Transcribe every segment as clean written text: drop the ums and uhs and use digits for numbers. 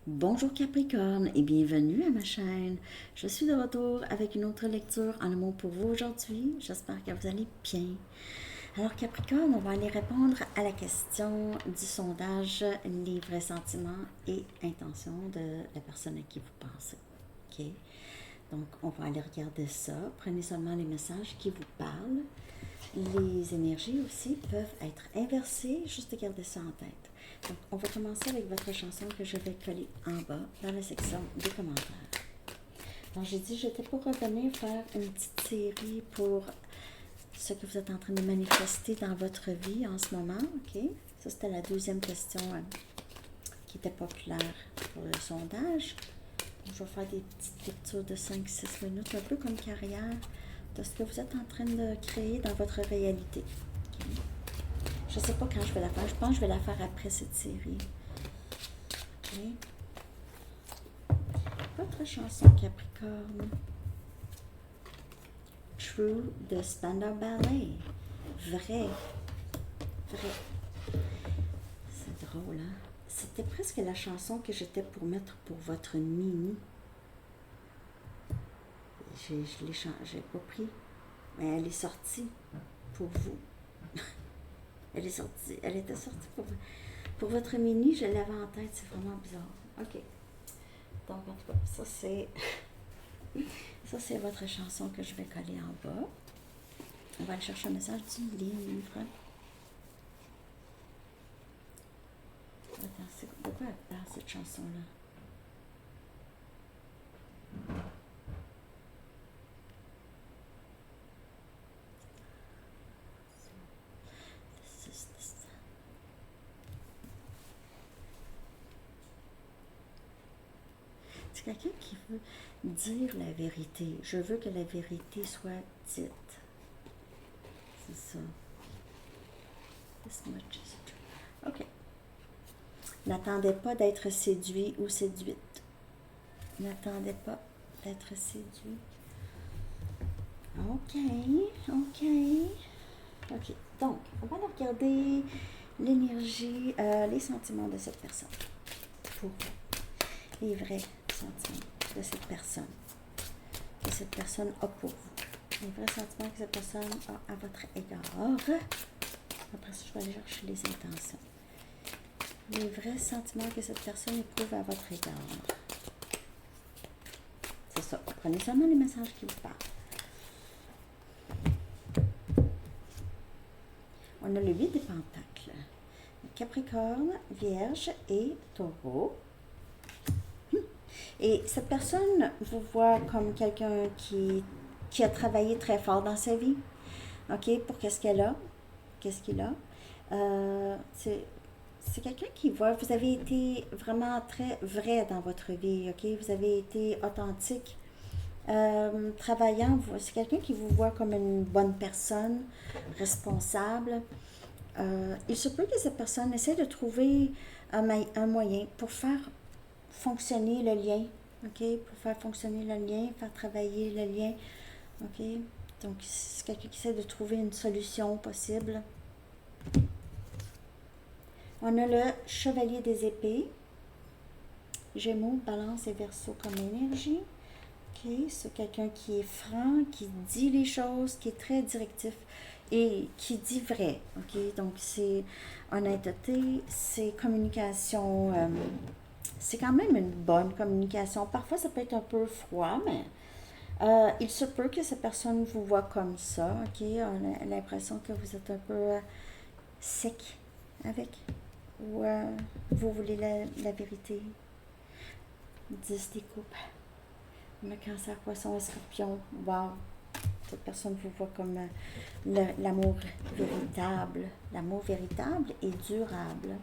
Bonjour Capricorne et bienvenue à ma chaîne. Je suis de retour avec une autre lecture en amour pour vous aujourd'hui. J'espère que vous allez bien. Alors Capricorne, on va aller répondre à la question du sondage les vrais sentiments et intentions de la personne à qui vous pensez. OK? Donc on va aller regarder ça. Prenez seulement les messages qui vous parlent. Les énergies aussi peuvent être inversées, juste garder ça en tête. Donc, on va commencer avec votre chanson que je vais coller en bas dans la section des commentaires. Donc, j'ai dit, j'étais pour revenir faire une petite série pour ce que vous êtes en train de manifester dans votre vie en ce moment. OK? Ça, c'était la deuxième question qui était populaire pour le sondage. Je vais faire des petites lectures de 5-6 minutes, un peu comme carrière, de ce que vous êtes en train de créer dans votre réalité. Okay. Je ne sais pas quand je vais la faire. Je pense que je vais la faire après cette série. Okay. Votre chanson Capricorne. True de Spandau Ballet. Vrai. C'est drôle, hein? C'était presque la chanson que j'étais pour mettre pour votre mini. J'ai pas pris. Mais elle est sortie pour vous. Elle était sortie pour votre mini, je l'avais en tête, c'est vraiment bizarre. OK. Donc, en tout cas, ça c'est votre chanson que je vais coller en bas. On va aller chercher un message du livre. Attends, de quoi elle parle cette chanson-là? C'est quelqu'un qui veut dire la vérité. Je veux que la vérité soit dite. C'est ça. This much is true. OK. N'attendez pas d'être séduit ou séduite. N'attendez pas d'être séduit. OK. Donc, on va regarder l'énergie, les sentiments de cette personne. Pour vous. Les vrais sentiments de cette personne. Que cette personne a pour vous. Les vrais sentiments que cette personne a à votre égard. Après ça, je vais aller chercher les intentions. Les vrais sentiments que cette personne éprouve à votre égard. C'est ça. Prenez seulement les messages qui vous parlent. On a le 8 des pentacles. Capricorne, Vierge et Taureau. Et cette personne vous voit comme quelqu'un qui a travaillé très fort dans sa vie. OK? Pour qu'est-ce qu'il a. C'est quelqu'un qui voit, vous avez été vraiment très vrai dans votre vie, OK? Vous avez été authentique, travaillant. C'est quelqu'un qui vous voit comme une bonne personne, responsable. Il se peut que cette personne essaie de trouver un moyen pour faire fonctionner le lien, OK? Pour faire fonctionner le lien, faire travailler le lien, OK? Donc, c'est quelqu'un qui essaie de trouver une solution possible. On a le chevalier des épées, Gémeaux, Balance et Verseau comme énergie. OK? C'est quelqu'un qui est franc, qui dit les choses, qui est très directif et qui dit vrai. OK? Donc, c'est honnêteté, c'est communication. C'est quand même une bonne communication. Parfois, ça peut être un peu froid, mais il se peut que cette personne vous voit comme ça. OK? On a l'impression que vous êtes un peu sec avec. Ou vous voulez la vérité. 10 des coupes. On a Cancer, Poisson et Scorpion. Wow! Cette personne vous voit comme l'amour véritable. L'amour véritable et durable.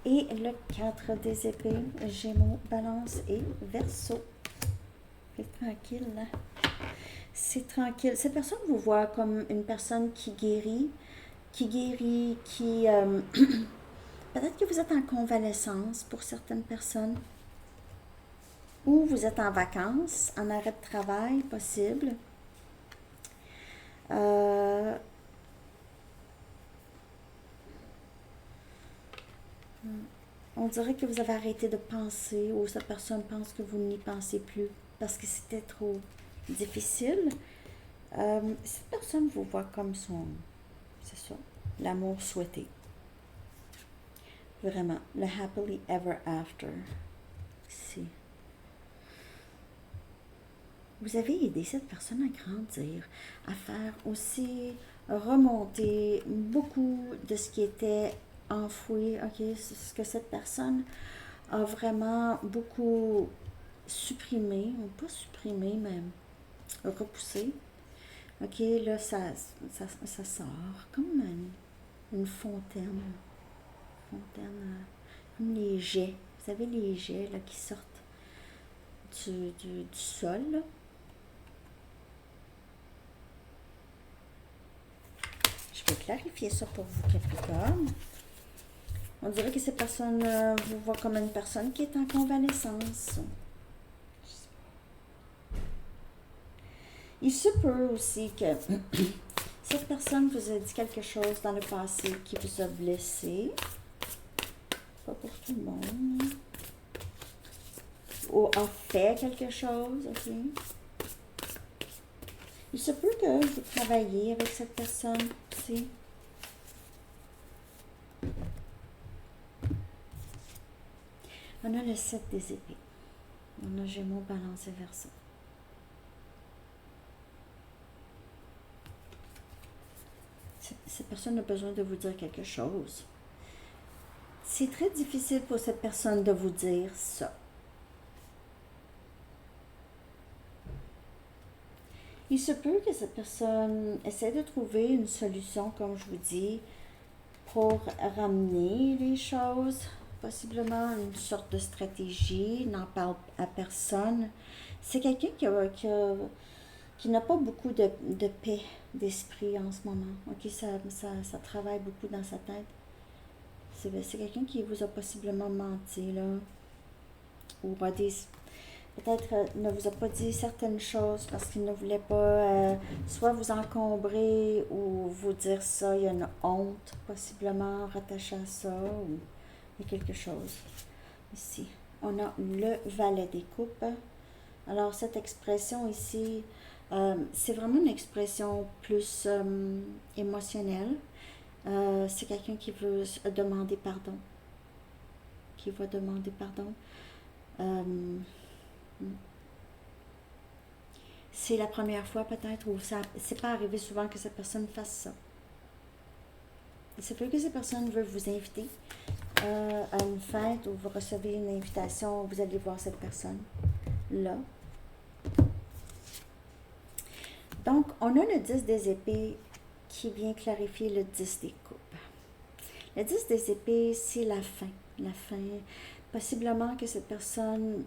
Et le 4 des épées, Gémeaux, Balance et Verseau. C'est tranquille, là. C'est tranquille. Cette personne vous voit comme une personne qui guérit, peut-être que vous êtes en convalescence pour certaines personnes. Ou vous êtes en vacances, en arrêt de travail, possible. On dirait que vous avez arrêté de penser ou cette personne pense que vous n'y pensez plus parce que c'était trop difficile. Cette personne vous voit comme son, c'est ça, l'amour souhaité. Vraiment, le happily ever after. Si. Vous avez aidé cette personne à grandir, à faire aussi remonter beaucoup de ce qui était enfoui, ok, ce que cette personne a vraiment beaucoup supprimé, ou pas supprimé, mais repoussé. Ok, là, ça sort comme une fontaine. Comme les jets. Vous savez, les jets là, qui sortent du sol. Là. Je vais clarifier ça pour vous, Capricorne. On dirait que cette personne vous voit comme une personne qui est en convalescence. Il se peut aussi que cette personne vous a dit quelque chose dans le passé qui vous a blessé. Pas pour tout le monde. Ou a fait quelque chose, ok? Il se peut que vous travaillez avec cette personne aussi. On a le 7 des épées. On a Gémeaux, Balance et Verseau. Cette personne a besoin de vous dire quelque chose. C'est très difficile pour cette personne de vous dire ça. Il se peut que cette personne essaie de trouver une solution, comme je vous dis, pour ramener les choses, possiblement une sorte de stratégie, n'en parle à personne. C'est quelqu'un qui n'a pas beaucoup de paix d'esprit en ce moment. Ok, ça travaille beaucoup dans sa tête. C'est quelqu'un qui vous a possiblement menti, là, ou a peut-être ne vous a pas dit certaines choses parce qu'il ne voulait pas soit vous encombrer ou vous dire ça. Il y a une honte possiblement rattachée à ça ou il y a quelque chose. Ici, on a le valet des coupes. Alors, cette expression ici, c'est vraiment une expression plus émotionnelle. C'est quelqu'un qui veut demander pardon. Qui va demander pardon. C'est la première fois peut-être où ça c'est pas arrivé souvent que cette personne fasse ça. Il se peut que cette personne veut vous inviter à une fête où vous recevez une invitation, vous allez voir cette personne là. Donc, on a le 10 des épées qui vient clarifier le 10 des coupes. Le 10 des épées, c'est la fin. La fin. Possiblement que cette personne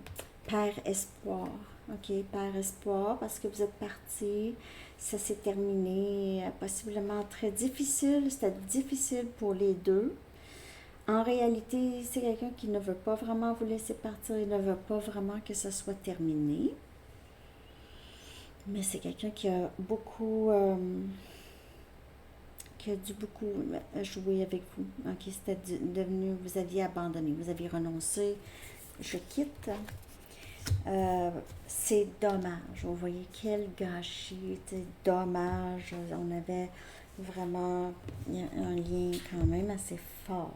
perd espoir. Ok, perd espoir parce que vous êtes parti. Ça s'est terminé possiblement très difficile. C'était difficile pour les deux. En réalité, c'est quelqu'un qui ne veut pas vraiment vous laisser partir. Il ne veut pas vraiment que ça soit terminé. Mais c'est quelqu'un qui a beaucoup... qui a dû beaucoup jouer avec vous. Ok, c'était devenu... Vous aviez abandonné, vous aviez renoncé. Je quitte. C'est dommage. Vous voyez quel gâchis. C'est dommage. On avait vraiment un lien quand même assez fort.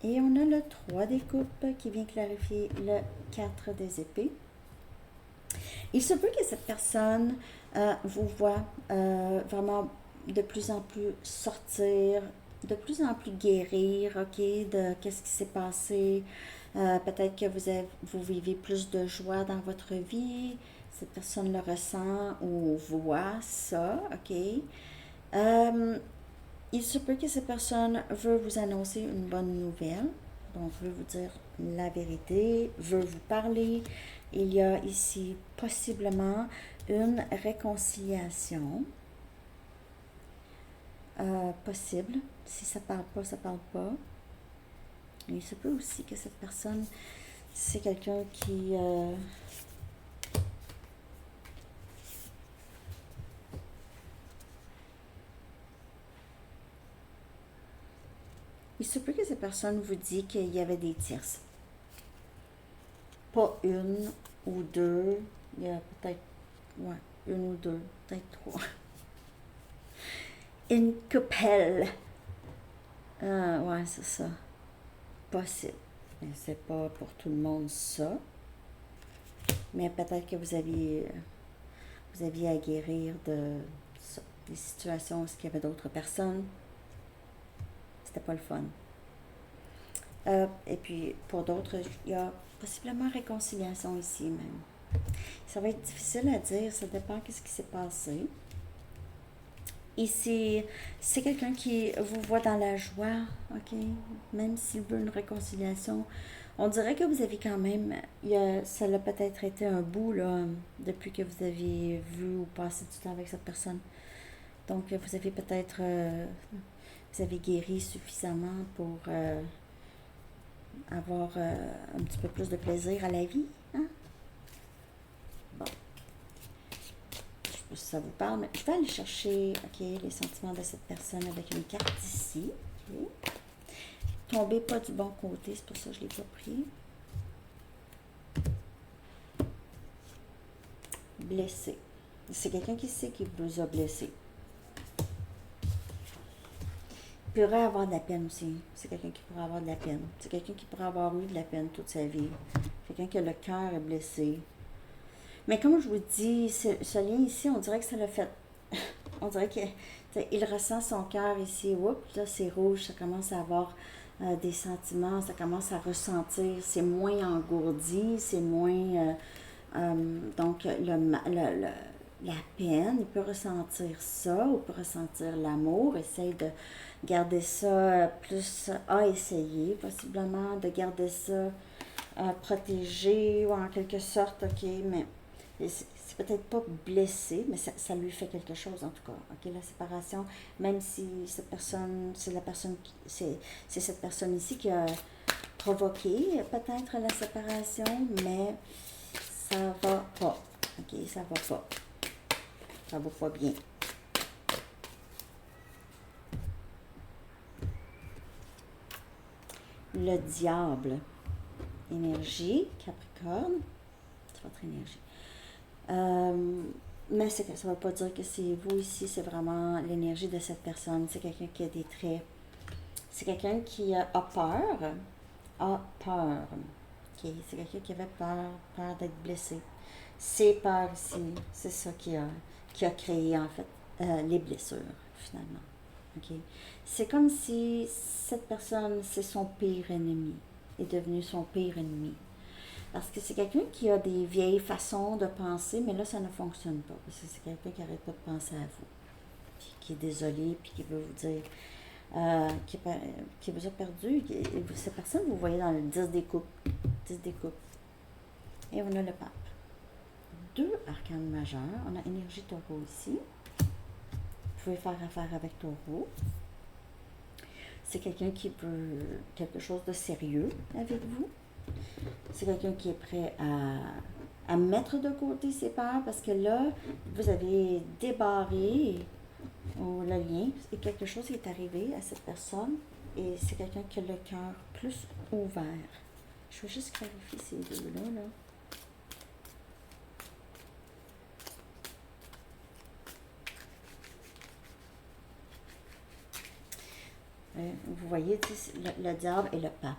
Et on a le 3 des coupes qui vient clarifier le 4 des épées. Il se peut que cette personne vous voit vraiment de plus en plus sortir, de plus en plus guérir, ok, de qu'est-ce qui s'est passé. Peut-être que vous vivez plus de joie dans votre vie. Cette personne le ressent ou voit ça, ok. Il se peut que cette personne veut vous annoncer une bonne nouvelle, donc veut vous dire la vérité, veut vous parler. Il y a ici possiblement une réconciliation possible. Si ça parle pas, ça parle pas. Il se peut aussi que cette personne, c'est quelqu'un qui... il se peut que cette cette personne vous dit qu'il y avait des tierces. Pas une ou deux, il y a peut-être, ouais, une ou deux, peut-être trois. Une coupelle. Ouais, c'est ça. Possible. Mais c'est pas pour tout le monde ça. Mais peut-être que vous aviez à guérir de ça. Des situations où il y avait d'autres personnes. C'était pas le fun. Et puis, pour d'autres, il y a possiblement réconciliation ici même. Ça va être difficile à dire, ça dépend de ce qui s'est passé. Ici, c'est quelqu'un qui vous voit dans la joie, ok? Même s'il veut une réconciliation, on dirait que vous avez quand même, ça a peut-être été un bout, là, depuis que vous avez vu ou passé du temps avec cette personne. Donc, vous avez peut-être, vous avez guéri suffisamment pour avoir un petit peu plus de plaisir à la vie, hein? Bon. Je sais pas si ça vous parle, mais je vais aller chercher, ok, les sentiments de cette personne avec une carte ici. Okay. Tombez pas du bon côté, c'est pour ça que je ne l'ai pas pris. Blessé. C'est quelqu'un qui sait qu'il vous a blessé. Il pourrait avoir de la peine aussi. C'est quelqu'un qui pourrait avoir de la peine. C'est quelqu'un qui pourrait avoir eu de la peine toute sa vie. Quelqu'un qui a le cœur est blessé. Mais comme je vous dis, ce lien ici, on dirait que ça l'a fait. On dirait qu'il ressent son cœur ici. Oups, là, c'est rouge. Ça commence à avoir des sentiments. Ça commence à ressentir. C'est moins engourdi. C'est moins... donc, la peine, il peut ressentir ça, ou peut ressentir l'amour, essaye de garder ça plus à essayer, possiblement de garder ça protégé, ou en quelque sorte, ok, mais c'est peut-être pas blessé, mais ça lui fait quelque chose en tout cas, ok, la séparation, même si cette personne, c'est cette personne ici qui a provoqué peut-être la séparation, mais ça va pas. Ok, ça va pas. Ça va pas bien. Le diable. Énergie, Capricorne. C'est votre énergie. Mais ça ne veut pas dire que c'est vous ici, c'est vraiment l'énergie de cette personne. C'est quelqu'un qui a des traits. C'est quelqu'un qui a peur. A peur. Okay. C'est quelqu'un qui avait peur d'être blessé. Ces peurs ici, c'est ça qui a créé en fait les blessures finalement. Okay. C'est comme si cette personne, c'est son pire ennemi, est devenu son pire ennemi. Parce que c'est quelqu'un qui a des vieilles façons de penser, mais là, ça ne fonctionne pas. Parce que c'est quelqu'un qui n'arrête pas de penser à vous. Puis qui est désolé, puis qui veut vous dire... qui vous a perdu. Cette personne, vous voyez dans le 10 des coupes. 10 des coupes. Et on a le pape. 2 arcanes majeurs. On a énergie taureau ici. Vous pouvez faire affaire avec taureau. C'est quelqu'un qui veut quelque chose de sérieux avec vous. C'est quelqu'un qui est prêt à mettre de côté ses peurs parce que là, vous avez débarré le lien et quelque chose est arrivé à cette personne et c'est quelqu'un qui a le cœur plus ouvert. Je vais juste clarifier ces deux-là. Là. Vous voyez, le diable et le pape.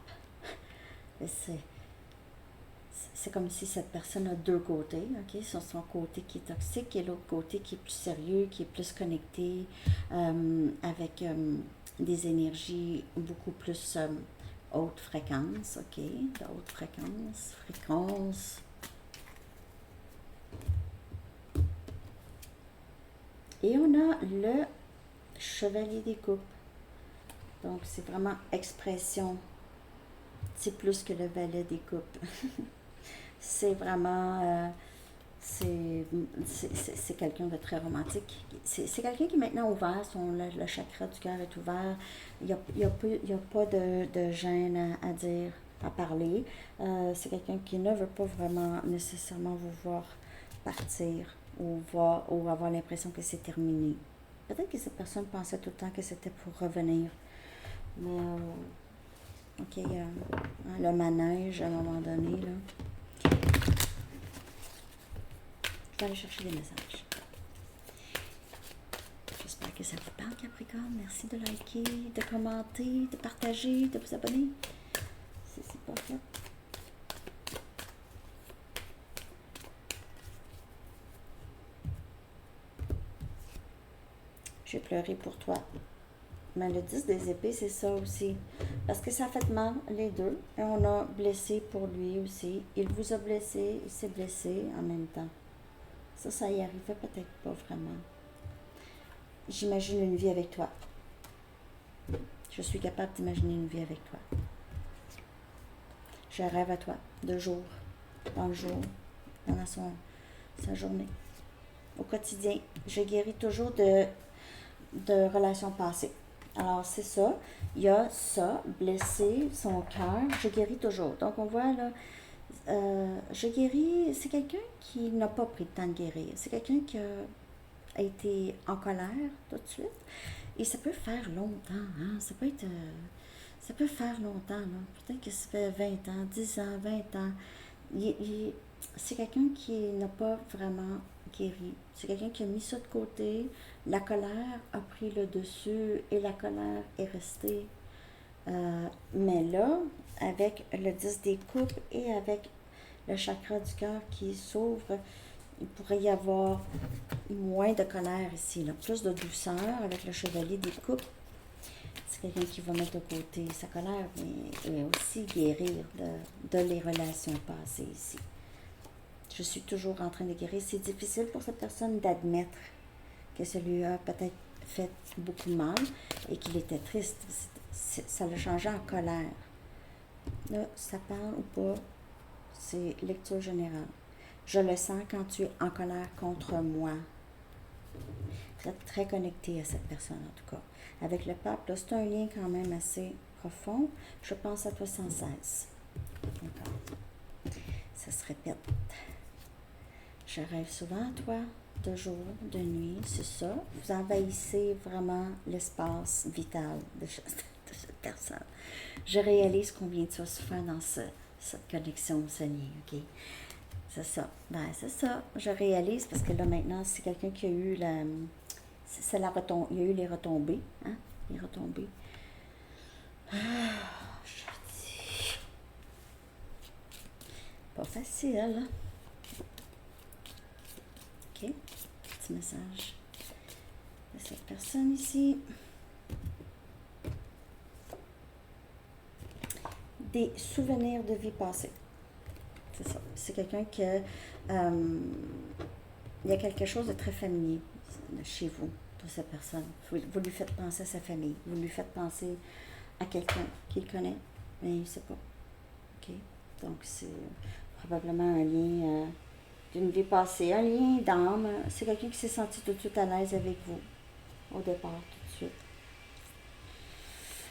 C'est comme si cette personne a deux côtés, ok? Sur son côté qui est toxique et l'autre côté qui est plus sérieux, qui est plus connecté, avec des énergies beaucoup plus haute fréquence, ok? De haute fréquence. Et on a le chevalier des coupes. Donc, c'est vraiment expression. C'est plus que le valet des coupes. C'est vraiment... c'est quelqu'un de très romantique. C'est quelqu'un qui est maintenant ouvert. Le chakra du cœur est ouvert. Il n'y a pas de gêne à dire, à parler. C'est quelqu'un qui ne veut pas vraiment nécessairement vous voir partir ou avoir l'impression que c'est terminé. Peut-être que cette personne pensait tout le temps que c'était pour revenir. Mais OK, le manège, à un moment donné, là. Je vais aller chercher des messages. J'espère que ça vous parle, Capricorne. Merci de liker, de commenter, de partager, de vous abonner. Si c'est pas fait. J'ai pleuré pour toi. Mais le 10 des épées, c'est ça aussi. Parce que ça a fait mal, les deux. Et on a blessé pour lui aussi. Il vous a blessé, il s'est blessé en même temps. Ça y arrivait peut-être pas vraiment. J'imagine une vie avec toi. Je suis capable d'imaginer une vie avec toi. Je rêve à toi, de jour, dans le jour, pendant sa journée. Au quotidien, je guéris toujours de relations passées. Alors, c'est ça. Il y a ça, blessé, son cœur. Je guéris toujours. Donc, on voit là, je guéris. C'est quelqu'un qui n'a pas pris le temps de guérir. C'est quelqu'un qui a été en colère tout de suite. Et ça peut faire longtemps. Hein? Ça peut faire longtemps. Là. Peut-être que ça fait 20 ans, 10 ans, 20 ans. C'est quelqu'un qui n'a pas vraiment guéri. C'est quelqu'un qui a mis ça de côté. La colère a pris le dessus et la colère est restée. Mais là, avec le 10 des coupes et avec le chakra du cœur qui s'ouvre, il pourrait y avoir moins de colère ici, là. Plus de douceur avec le chevalier des coupes. C'est quelqu'un qui va mettre de côté sa colère, mais aussi guérir de les relations passées ici. Je suis toujours en train de guérir. C'est difficile pour cette personne d'admettre que ça lui a peut-être fait beaucoup mal et qu'il était triste. Ça l'a changé en colère. Là, ça parle ou pas, c'est lecture générale. Je le sens quand tu es en colère contre moi. Vous êtes très connecté à cette personne, en tout cas. Avec le pape, là, c'est un lien quand même assez profond. Je pense à toi sans cesse. D'accord. Ça se répète. Je rêve souvent à toi, de jour, de nuit, c'est ça. Vous envahissez vraiment l'espace vital de cette personne. Je réalise combien tu as souffert dans cette connexion, ce lien, OK? C'est ça. Ben, c'est ça. Je réalise parce que là, maintenant, c'est quelqu'un qui a eu il y a eu les retombées, hein? Les retombées. Je dis. Pas facile, hein? OK. Petit message de cette personne ici. Des souvenirs de vie passée. C'est ça. C'est quelqu'un qui il y a quelque chose de très familier chez vous, de cette personne. Vous lui faites penser à sa famille. Vous lui faites penser à quelqu'un qu'il connaît, mais il ne sait pas. OK? Donc, c'est probablement un lien d'une vie passée, un lien d'âme. C'est quelqu'un qui s'est senti tout de suite à l'aise avec vous, au départ, tout de suite.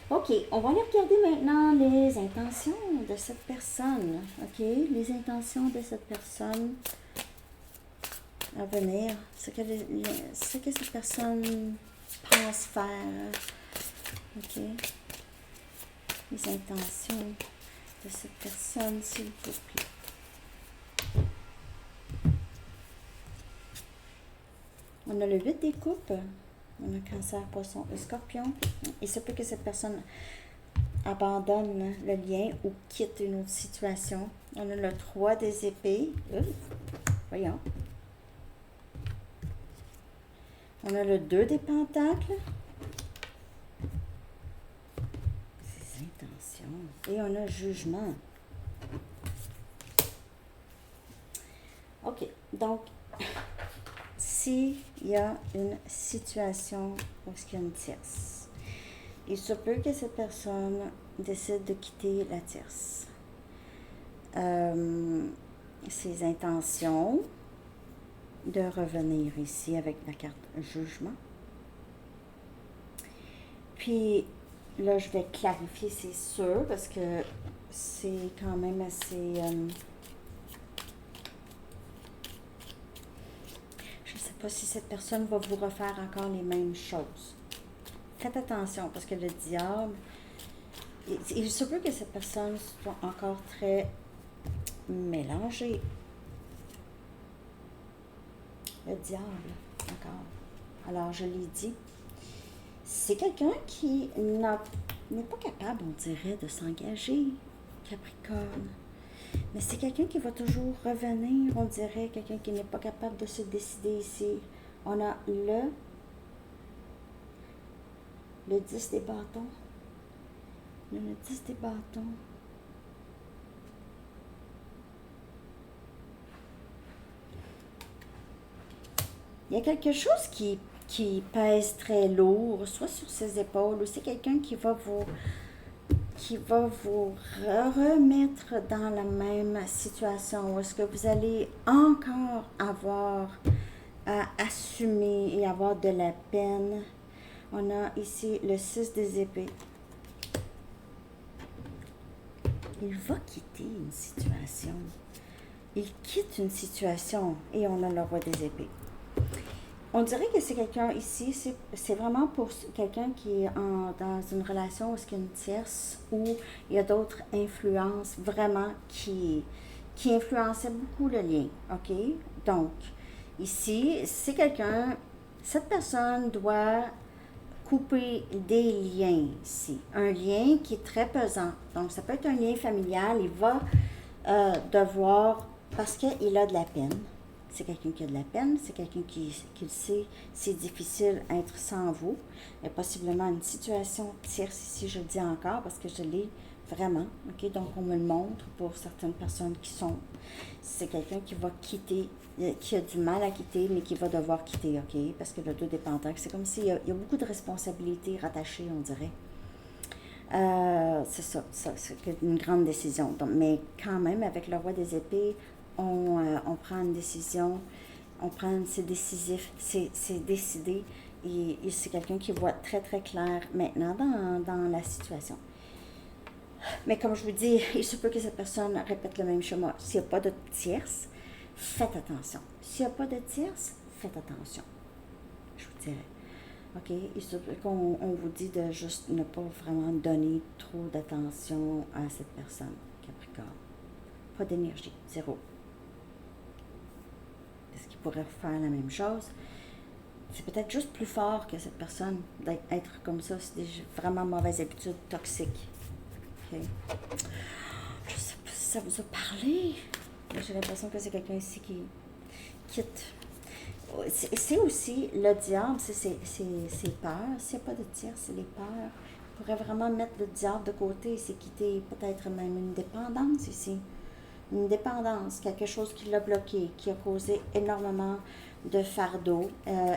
OK, on va aller regarder maintenant les intentions de cette personne. OK, les intentions de cette personne à venir. Ce que cette personne pense faire. OK, les intentions de cette personne, s'il vous plaît. On a le 8 des coupes. On a Cancer, Poisson et Scorpion. Il se peut que cette personne abandonne le lien ou quitte une autre situation. On a le 3 des épées. Voyons. On a le 2 des pentacles. Ses intentions. Et on a jugement. OK. Donc, s'il y a une situation où il y a une tierce, il se peut que cette personne décide de quitter la tierce. Ses intentions de revenir ici avec la carte jugement. Puis là, je vais clarifier, c'est sûr, parce que c'est quand même assez... je ne sais pas si cette personne va vous refaire encore les mêmes choses. Faites attention, parce que le diable, il se peut que cette personne soit encore très mélangée. Le diable, encore. Alors, je l'ai dit, c'est quelqu'un qui n'est pas capable, on dirait, de s'engager, Capricorne. Mais c'est quelqu'un qui va toujours revenir, on dirait, quelqu'un qui n'est pas capable de se décider ici. On a le 10 des bâtons. Le 10 des bâtons. Il y a quelque chose qui pèse très lourd, soit sur ses épaules, ou c'est quelqu'un qui va vous remettre dans la même situation où est-ce que vous allez encore avoir à assumer et avoir de la peine. On a ici le 6 des épées. Il va quitter une situation. Il quitte une situation et on a le roi des épées. On dirait que c'est quelqu'un ici, c'est vraiment pour quelqu'un qui est dans une relation où il y a une tierce, où il y a d'autres influences vraiment qui influençaient beaucoup le lien, ok? Donc, ici, c'est quelqu'un, cette personne doit couper des liens ici. Un lien qui est très pesant. Donc, ça peut être un lien familial, il va devoir, parce qu'il a de la peine, c'est quelqu'un qui a de la peine, c'est quelqu'un qui le sait, c'est difficile d'être sans vous. Il y a possiblement une situation tierce ici, je le dis encore, parce que je l'ai vraiment, ok? Donc, on me le montre pour certaines personnes c'est quelqu'un qui va quitter, qui a du mal à quitter, mais qui va devoir quitter, ok? Parce que le 2 des Pentacles, c'est comme s'il y a beaucoup de responsabilités rattachées, on dirait. C'est ça, c'est une grande décision. Donc, mais quand même, avec le roi des épées, on prend une décision, c'est décisif, c'est décidé, et c'est quelqu'un qui voit très très clair maintenant dans la situation. Mais comme je vous dis, il se peut que cette personne répète le même schéma. S'il n'y a pas de tierce, faites attention. S'il n'y a pas de tierce, faites attention. Je vous dirais. OK? Il se peut qu'on vous dit de juste ne pas vraiment donner trop d'attention à cette personne, Capricorne. Pas d'énergie, zéro. Est-ce qu'il pourrait faire la même chose? C'est peut-être juste plus fort que cette personne d'être comme ça. C'est des vraiment mauvaises habitudes toxiques. OK? Je sais pas si ça vous a parlé. J'ai l'impression que c'est quelqu'un ici qui quitte. C'est aussi le diable, c'est ses peurs. S'il n'y a pas de tir, c'est les peurs. Il pourrait vraiment mettre le diable de côté, c'est quitter peut-être même une dépendance ici. Une dépendance, quelque chose qui l'a bloqué, qui a causé énormément de fardeau,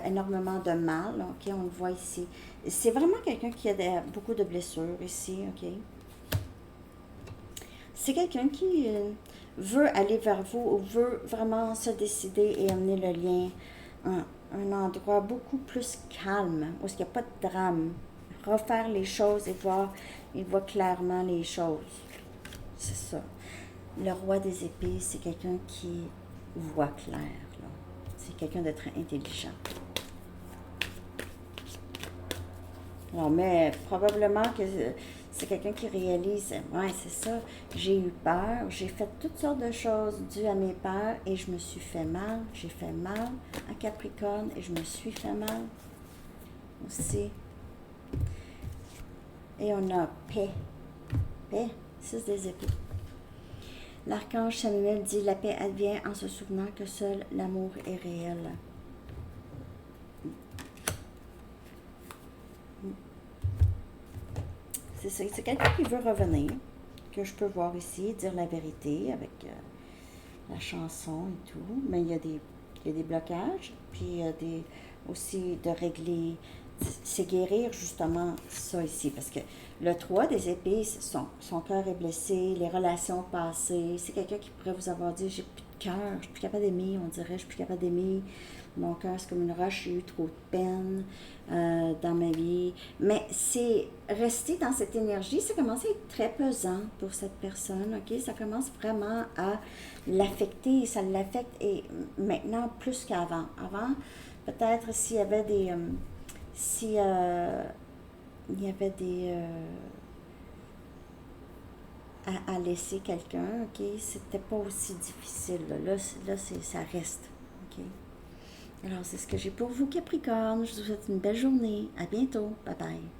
énormément de mal, ok, on le voit ici. C'est vraiment quelqu'un qui a beaucoup de blessures ici, ok. C'est quelqu'un qui veut aller vers vous ou veut vraiment se décider et amener le lien à un endroit beaucoup plus calme, où il n'y a pas de drame. Refaire les choses et voir, il voit clairement les choses. C'est ça. Le roi des épées, c'est quelqu'un qui voit clair. C'est quelqu'un de très intelligent. Alors, mais probablement que c'est quelqu'un qui réalise, ouais, c'est ça, j'ai eu peur, j'ai fait toutes sortes de choses dues à mes peurs et je me suis fait mal. J'ai fait mal à Capricorne et je me suis fait mal aussi. Et on a paix. Paix, 6 des épées. L'archange Samuel dit, la paix advient en se souvenant que seul l'amour est réel. C'est ça, c'est quelqu'un qui veut revenir, que je peux voir ici, dire la vérité avec la chanson et tout, mais il y a des blocages, puis il y a aussi de régler, c'est guérir justement ça ici, parce que le 3 des épées, son cœur est blessé, les relations passées, c'est quelqu'un qui pourrait vous avoir dit, j'ai plus de cœur, je suis plus capable d'aimer, on dirait, je suis plus capable d'aimer, mon cœur c'est comme une roche, j'ai eu trop de peine dans ma vie, mais c'est rester dans cette énergie, ça commence à être très pesant pour cette personne, ok, ça commence vraiment à l'affecter, ça l'affecte et maintenant plus qu'avant. Avant, peut-être s'il y avait il y avait à laisser quelqu'un, OK, c'était pas aussi difficile. Ça reste. OK? Alors, c'est ce que j'ai pour vous, Capricorne. Je vous souhaite une belle journée. À bientôt. Bye bye.